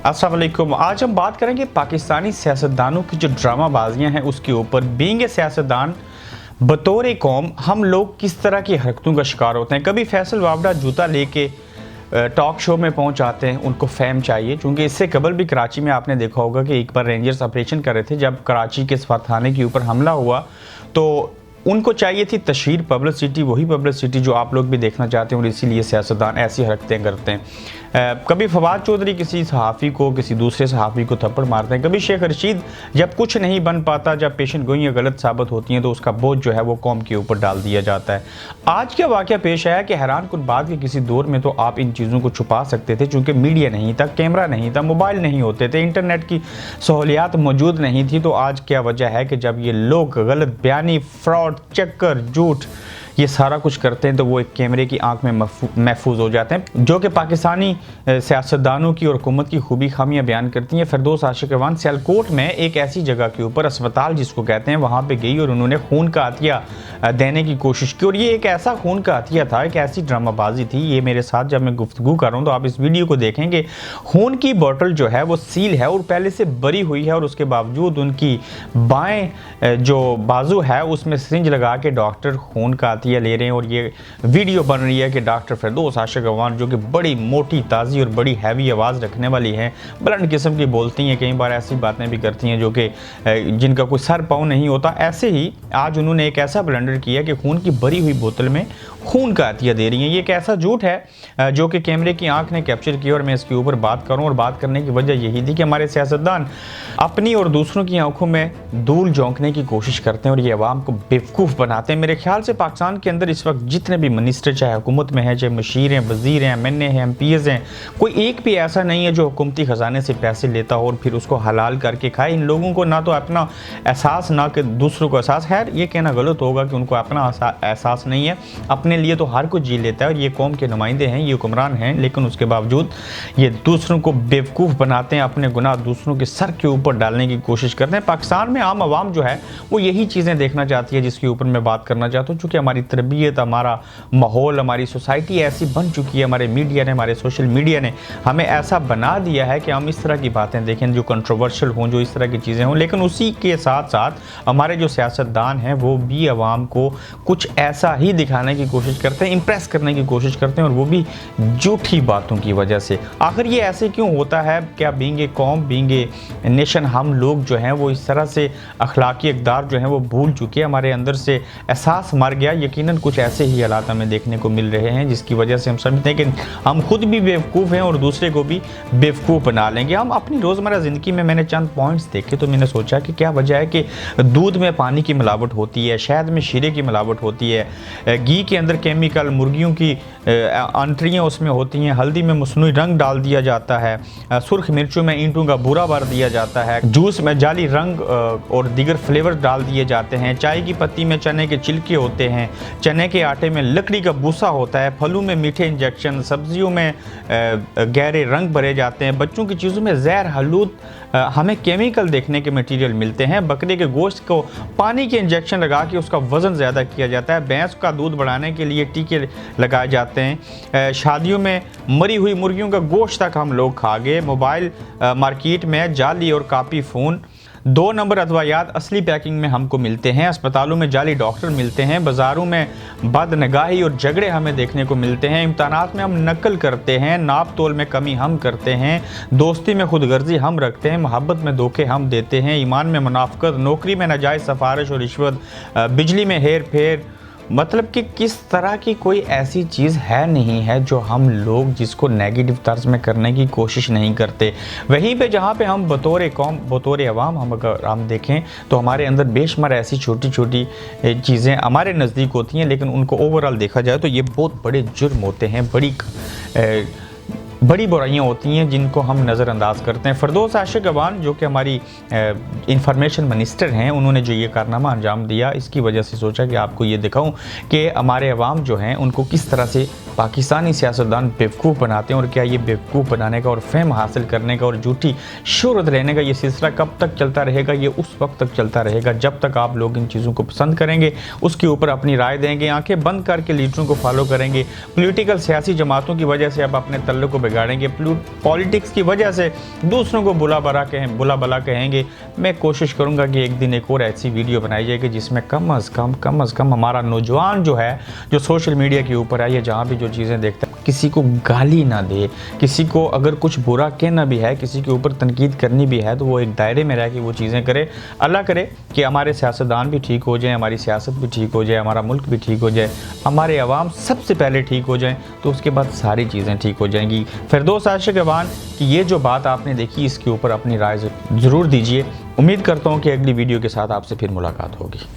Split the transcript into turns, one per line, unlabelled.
अस्सलाम वालेकुम। आज हम बात करेंगे पाकिस्तानी सियासतदानों की जो ड्रामाबाजियां हैं उसके ऊपर। बीइंग ए सियासतदान, बतौर कौम हम लोग किस तरह की हरकतों का शिकार होते हैं। कभी फैसल वावड़ा जूता लेके टॉक शो में पहुंच आते हैं, उनको फेम चाहिए। क्योंकि इससे कबल भी कराची में आपने देखा होगा कि एक बार रेंजर्स ऑपरेशन कर रहे थे, जब कराची के सफार थाने के ऊपर हमला हुआ तो उनको चाहिए थी तशहीर, पब्लिसिटी, वही पब्लिसिटी जो आप लोग भी देखना चाहते हैं, और इसीलिए सियासतदान ऐसी हरकतें करते हैं। कभी फवाद चौधरी किसी सहाफ़ी को, किसी दूसरे सहाफ़ी को थप्पड़ मारते हैं। कभी शेख रशीद जब कुछ नहीं बन पाता, जब पेशन गोइयाँ गलत साबित होती हैं तो उसका बोझ जो है वो कौम के ऊपर डाल दिया जाता है। आज क्या वाक़या पेश आया कि हैरानकुन बात के किसी दौर में तो आप इन चीज़ों को छुपा सकते थे, चूँकि मीडिया नहीं था, कैमरा नहीं था, मोबाइल नहीं होते थे, इंटरनेट की सहूलियात मौजूद नहीं थी। तो आज क्या वजह है कि जब ये लोग गलत बयानी, फ्रॉड, चक्कर, झूठ, ये सारा कुछ करते हैं तो वो एक कैमरे की आंख में महफूज हो जाते हैं, जो कि पाकिस्तानी सियासतदानों की और हुकूमत की खूबी खामियां बयान करती हैं। फिरदौस आशिक अवान सियालकोट में एक ऐसी जगह के ऊपर, अस्पताल जिसको कहते हैं, वहाँ पे गई और उन्होंने खून का अतिया देने की कोशिश की। और ये एक ऐसा खून का अतिया था, एक ऐसी ड्रामाबाजी थी। ये मेरे साथ जब मैं गुफ्तगू कर रहा हूँ तो आप इस वीडियो को देखेंगे। खून की बोतल जो है वो सील है और पहले से भरी हुई है, और उसके बावजूद उनकी बाएं जो बाजू है उसमें सिरिंज लगा के डॉक्टर खून का ले रहे हैं। और ये वीडियो बन रही है कि डॉक्टर फिरदौस आशिक अवान, जो कि बड़ी मोटी ताज़ी और बड़ी हैवी आवाज़ रखने वाली हैं, बुलंद किस्म की बोलती हैं, कई बार ऐसी बातें भी करती हैं जो कि जिनका कोई सर पाँव नहीं होता। ऐसे ही आज उन्होंने एक ऐसा ब्लंडर किया कि खून की भरी हुई बोतल में खून का अतिया दे रही हैं। ये एक ऐसा झूठ है जो कि कैमरे की आंख ने कैप्चर किया, और मैं इसके ऊपर बात करूं। और बात करने की वजह यही थी कि हमारे सियासतदान अपनी और दूसरों की आंखों में धूल झोंकने की कोशिश करते हैं और ये अवाम को बेवकूफ़ बनाते हैं। मेरे ख्याल से पाकिस्तान के अंदर इस वक्त जितने भी मिनिस्टर, चाहे हुकूमत में हैं, चाहे मशीर हैं, वज़ीर हैं, MNA हैं, MPs हैं, कोई एक भी ऐसा नहीं है जो हुकूमती ख़जाने से पैसे लेता हो और फिर उसको हलाल करके खाए। इन लोगों को ना तो अपना एहसास, ना कि दूसरों को एहसास है। ये कहना गलत होगा कि उनको अपना एहसास नहीं है, अपने लिए तो हर कुछ जी लेता है। और ये कौम के नुमाइंदे हैं, ये हुक्मरान हैं, लेकिन उसके बावजूद ये दूसरों को बेवकूफ़ बनाते हैं, अपने गुनाह दूसरों के सर के ऊपर डालने की कोशिश करते हैं। पाकिस्तान में आम आवाम जो है वो यही चीज़ें देखना चाहती है जिसके ऊपर मैं बात करना चाहता हूँ। चूँकि हमारी तरबियत, हमारा माहौल, हमारी सोसाइटी ऐसी बन चुकी है, हमारे मीडिया ने, हमारे सोशल मीडिया ने हमें ऐसा बना दिया है कि हम इस तरह की बातें देखें जो कंट्रोवर्शियल हों, जो इस तरह की चीज़ें हों। लेकिन उसी के साथ साथ हमारे जो सियासतदान हैं वो भी आवाम को कुछ ऐसा ही दिखाने की कोशिश करते हैं, इंप्रेस करने की कोशिश करते हैं, और वो भी झूठी बातों की वजह से। आखिर ये ऐसे क्यों होता है? क्या बीइंग ए कौम, बीइंग ए नेशन, हम लोग जो हैं वो इस तरह से अखलाकी इक़दार जो हैं वो भूल चुके हैं, हमारे अंदर से एहसास मर गया। यकीनन कुछ ऐसे ही हालात हमें देखने को मिल रहे हैं जिसकी वजह से हम समझते हैं कि हम खुद भी बेवकूफ़ हैं और दूसरे को भी बेवकूफ़ बना लेंगे। हम अपनी रोज़मर्रा ज़िंदगी में, मैंने चंद पॉइंट्स देखे तो मैंने सोचा कि क्या वजह है कि दूध में पानी की मिलावट होती है, शहद में शीरे की मिलावट होती है, घी के अंदर केमिकल, मुर्गियों की अंतड़ियाँ उसमें होती हैं, हल्दी में मसनूई रंग डाल दिया जाता है, सुर्ख मिर्चों में ईंटों का बुरा भर दिया जाता है, जूस में जाली रंग और दीगर फ्लेवर डाल दिए जाते हैं, चाय की पत्ती में चने के छिलके होते हैं, चने के आटे में लकड़ी का भूसा होता है, फलों में मीठे इंजेक्शन, सब्जियों में गहरे रंग भरे जाते हैं, बच्चों की चीज़ों में जहर हलूद हमें केमिकल देखने के मटेरियल मिलते हैं, बकरे के गोश्त को पानी के इंजेक्शन लगा के उसका वज़न ज़्यादा किया जाता है, भैंस का दूध बढ़ाने के लिए टीके लगाए जाते हैं, शादियों में मरी हुई मुर्गियों का गोश्त तक हम लोग खा गए, मोबाइल मार्केट में जाली और कापी फ़ोन 2 नंबर अद्वियात असली पैकिंग में हमको मिलते हैं, अस्पतालों में जाली डॉक्टर मिलते हैं, बाज़ारों में बदनगाही और झगड़े हमें देखने को मिलते हैं, इम्तहानात में हम नकल करते हैं, नाप तोल में कमी हम करते हैं, दोस्ती में खुदगर्जी हम रखते हैं, मोहब्बत में धोखे हम देते हैं, ईमान में मुनाफकत, नौकरी में नाजायज़ सिफारिश और रिश्वत, बिजली में हेर फेर। मतलब कि किस तरह की कोई ऐसी चीज़ है नहीं है जो हम लोग जिसको नेगेटिव तर्ज में करने की कोशिश नहीं करते। वहीं पे जहाँ पे हम बतौर कौम, बतौर अवाम हम देखें तो हमारे अंदर बेशुमार ऐसी छोटी छोटी चीज़ें हमारे नज़दीक होती हैं, लेकिन उनको ओवरऑल देखा जाए तो ये बहुत बड़े जुर्म होते हैं, बड़ी बुराइयां होती हैं जिनको हम नज़रअंदाज करते हैं। फिरदौस आशिक अवान जो कि हमारी इंफॉर्मेशन मिनिस्टर हैं, उन्होंने जो ये कारनामा अंजाम दिया, इसकी वजह से सोचा कि आपको ये दिखाऊं कि हमारे अवाम जो हैं उनको किस तरह से पाकिस्तानी सियासतदान बेवकूफ़ बनाते हैं, और क्या ये बेवकूफ़ बनाने का और फेम हासिल करने का और झूठी शोहरत लेने का ये सिलसिला कब तक चलता रहेगा। ये उस वक्त तक चलता रहेगा जब तक आप लोग इन चीज़ों को पसंद करेंगे, उसके ऊपर अपनी राय देंगे, आंखें बंद करके लीडरों को फॉलो करेंगे। पॉलिटिकल सियासी जमातों की वजह से अब अपने तल्लुक को बिगाड़ेंगे, पॉलिटिक्स की वजह से दूसरों को बुला भला कहेंगे। मैं कोशिश करूंगा कि एक दिन एक और ऐसी वीडियो बनाई जाएगी जिसमें कम अज़ कम हमारा नौजवान जो है, जो सोशल मीडिया के ऊपर है या जहाँ भी जो चीज़ें देखता है, किसी को गाली ना दे, किसी को अगर कुछ बुरा कहना भी है, किसी के ऊपर तनकीद करनी भी है, तो वो एक दायरे में रह के वो चीज़ें करे। अल्लाह करे कि हमारे सियासतदान भी ठीक हो जाएं, हमारी सियासत भी ठीक हो जाए, हमारा मुल्क भी ठीक हो जाए, हमारे अवाम सबसे पहले ठीक हो जाएं, तो उसके बाद सारी चीज़ें ठीक हो जाएंगी। फिरदौस आशिक अवान कि ये जो बात आपने देखी, इसके ऊपर अपनी राय ज़रूर दीजिए। उम्मीद करता हूँ कि अगली वीडियो के साथ आपसे फिर मुलाकात होगी।